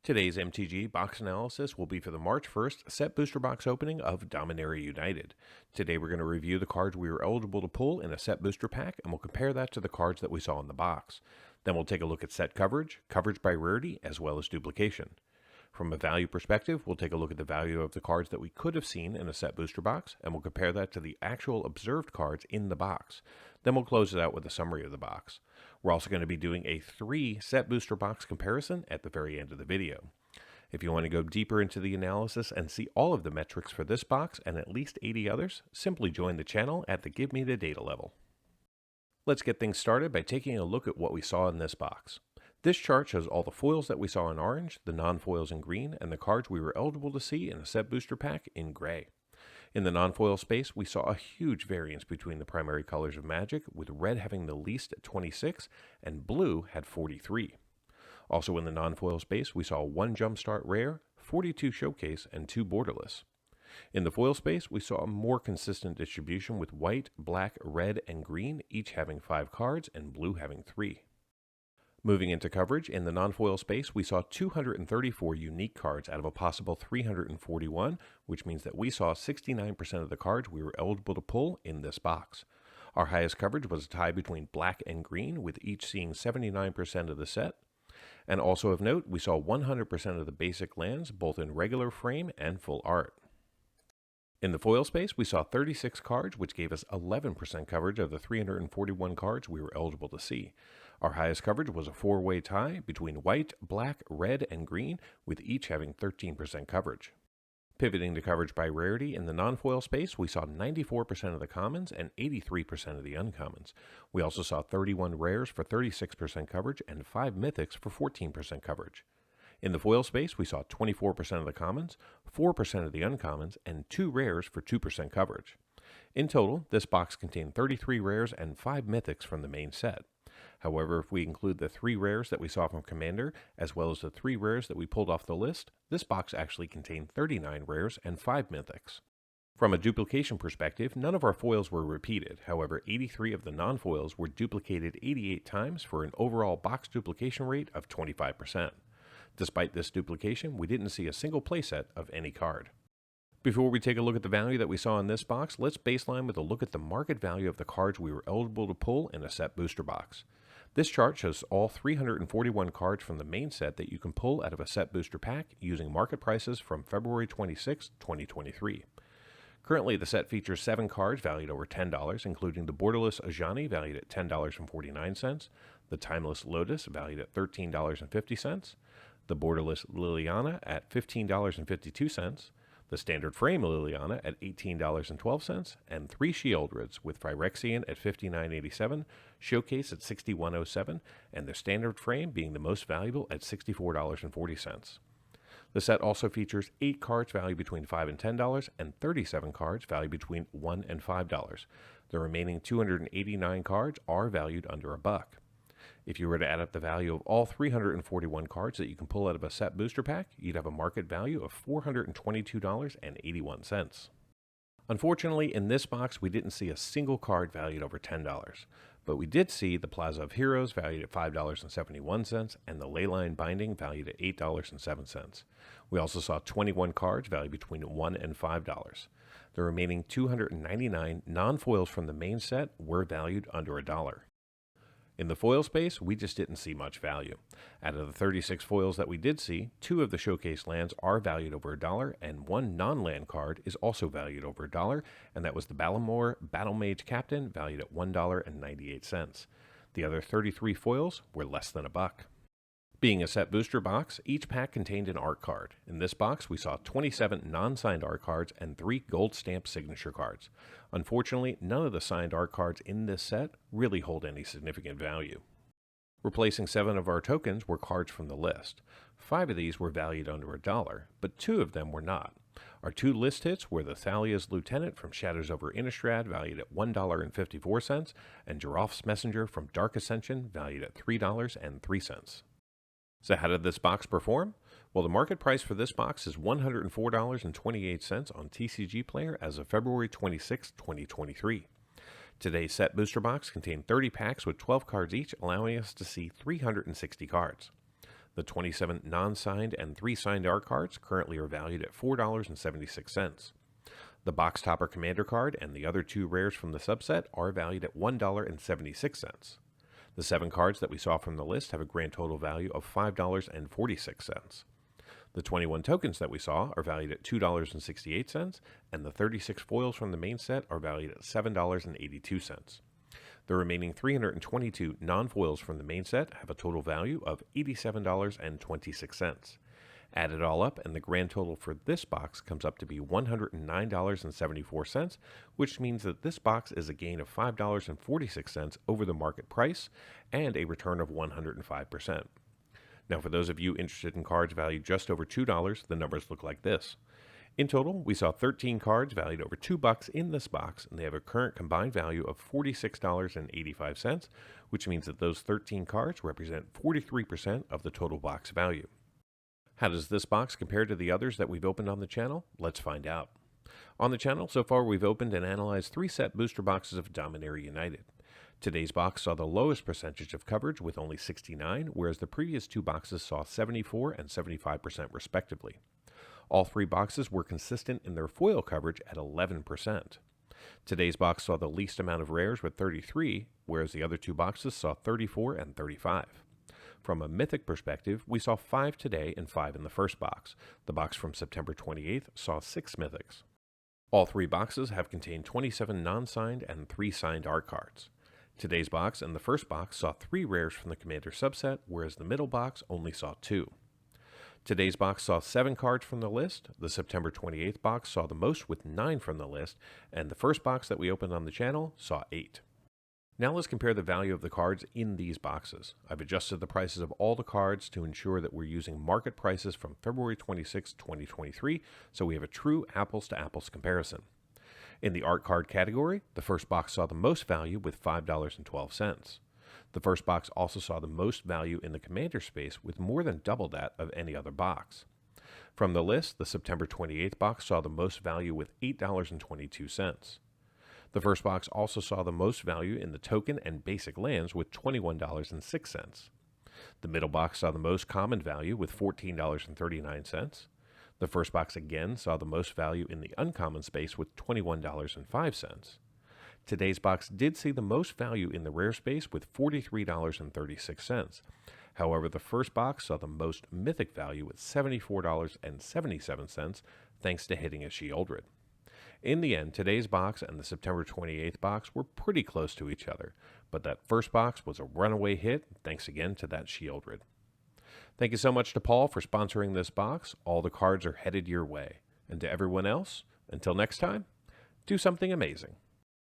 Today's MTG Box Analysis will be for the March 1st set booster box opening of Dominaria United. Today we're going to review the cards we were eligible to pull in a set booster pack, and we'll compare that to the cards that we saw in the box. Then we'll take a look at set coverage, coverage by rarity, as well as duplication. From a value perspective, we'll take a look at the value of the cards that we could have seen in a set booster box, and we'll compare that to the actual observed cards in the box. Then we'll close it out with a summary of the box. We're also going to be doing a 3 set booster box comparison at the very end of the video. If you want to go deeper into the analysis and see all of the metrics for this box and at least 80 others, simply join the channel at the Give Me the Data level. Let's get things started by taking a look at what we saw in this box. This chart shows all the foils that we saw in orange, the non-foils in green, and the cards we were eligible to see in a set booster pack in gray. In the non-foil space, we saw a huge variance between the primary colors of Magic, with red having the least at 26 and blue had 43. Also in the non-foil space, we saw 1 Jumpstart Rare, 42 Showcase, and 2 Borderless. In the foil space, we saw a more consistent distribution with white, black, red, and green each having 5 cards and blue having 3. Moving into coverage, in the non-foil space, we saw 234 unique cards out of a possible 341, which means that we saw 69% of the cards we were eligible to pull in this box. Our highest coverage was a tie between black and green, with each seeing 79% of the set. And also of note, we saw 100% of the basic lands, both in regular frame and full art. In the foil space, we saw 36 cards, which gave us 11% coverage of the 341 cards we were eligible to see. Our highest coverage was a 4-way tie between white, black, red, and green, with each having 13% coverage. Pivoting to coverage by rarity, in the non-foil space, we saw 94% of the commons and 83% of the uncommons. We also saw 31 rares for 36% coverage and 5 mythics for 14% coverage. In the foil space, we saw 24% of the commons, 4% of the uncommons, and 2 rares for 2% coverage. In total, this box contained 33 rares and 5 mythics from the main set. However, if we include the 3 rares that we saw from Commander, as well as the 3 rares that we pulled off the list, this box actually contained 39 rares and 5 mythics. From a duplication perspective, none of our foils were repeated. However, 83 of the non-foils were duplicated 88 times for an overall box duplication rate of 25%. Despite this duplication, we didn't see a single playset of any card. Before we take a look at the value that we saw in this box, let's baseline with a look at the market value of the cards we were eligible to pull in a set booster box. This chart shows all 341 cards from the main set that you can pull out of a set booster pack using market prices from February 26, 2023. Currently, the set features 7 cards valued over $10, including the Borderless Ajani valued at $10.49, the Timeless Lotus valued at $13.50, the Borderless Liliana at $15.52, the Standard Frame Liliana at $18.12, and 3 Shieldreds with Phyrexian at $59.87, Showcase at $61.07, and the Standard Frame being the most valuable at $64.40. The set also features 8 cards valued between $5 and $10, and 37 cards valued between $1 and $5. The remaining 289 cards are valued under $1. If you were to add up the value of all 341 cards that you can pull out of a set booster pack, you'd have a market value of $422.81. Unfortunately, in this box, we didn't see a single card valued over $10, but we did see the Plaza of Heroes valued at $5.71 and the Leyline Binding valued at $8.07. We also saw 21 cards valued between $1 and $5. The remaining 299 non-foils from the main set were valued under $1. In the foil space, we just didn't see much value. Out of the 36 foils that we did see, 2 of the showcase lands are valued over $1, and 1 non-land card is also valued over $1, and that was the Balamore Battle Mage Captain, valued at $1.98. The other 33 foils were less than $1. Being a set booster box, each pack contained an art card. In this box, we saw 27 non-signed art cards and 3 gold stamp signature cards. Unfortunately, none of the signed art cards in this set really hold any significant value. Replacing 7 of our tokens were cards from the list. 5 of these were valued under $1, but 2 of them were not. Our 2 list hits were the Thalia's Lieutenant from Shadows over Innistrad, valued at $1.54, and Giraffe's Messenger from Dark Ascension, valued at $3.03. So how did this box perform? Well, the market price for this box is $104.28 on TCG Player as of February 26, 2023. Today's set booster box contained 30 packs with 12 cards each, allowing us to see 360 cards. The 27 non-signed and 3 signed art cards currently are valued at $4.76. The Box Topper Commander card and the other 2 rares from the subset are valued at $1.76. The 7 cards that we saw from the list have a grand total value of $5.46. The 21 tokens that we saw are valued at $2.68, and the 36 foils from the main set are valued at $7.82. The remaining 322 non-foils from the main set have a total value of $87.26. Add it all up, and the grand total for this box comes up to be $109.74, which means that this box is a gain of $5.46 over the market price and a return of 105%. Now, for those of you interested in cards valued just over $2, the numbers look like this. In total, we saw 13 cards valued over $2 in this box, and they have a current combined value of $46.85, which means that those 13 cards represent 43% of the total box value. How does this box compare to the others that we've opened on the channel? Let's find out. On the channel, so far we've opened and analyzed 3 set booster boxes of Dominaria United. Today's box saw the lowest percentage of coverage with only 69, whereas the previous 2 boxes saw 74 and 75% respectively. All 3 boxes were consistent in their foil coverage at 11%. Today's box saw the least amount of rares with 33, whereas the other 2 boxes saw 34 and 35. From a mythic perspective, we saw 5 today and 5 in the first box. The box from September 28th saw 6 mythics. All 3 boxes have contained 27 non-signed and 3 signed art cards. Today's box and the first box saw 3 rares from the Commander subset, whereas the middle box only saw 2. Today's box saw 7 cards from the list. The September 28th box saw the most with 9 from the list, and the first box that we opened on the channel saw 8. Now let's compare the value of the cards in these boxes. I've adjusted the prices of all the cards to ensure that we're using market prices from February 26, 2023, so we have a true apples-to-apples comparison. In the art card category, the first box saw the most value with $5.12. The first box also saw the most value in the Commander space with more than double that of any other box. From the list, the September 28th box saw the most value with $8.22. The first box also saw the most value in the token and basic lands with $21.06. The middle box saw the most common value with $14.39. The first box again saw the most value in the uncommon space with $21.05. Today's box did see the most value in the rare space with $43.36. However, the first box saw the most mythic value with $74.77, thanks to hitting a Sheoldred. In the end, today's box and the September 28th box were pretty close to each other, but that first box was a runaway hit, thanks again to that Sheoldred. Thank you so much to Paul for sponsoring this box. All the cards are headed your way. And to everyone else, until next time, do something amazing.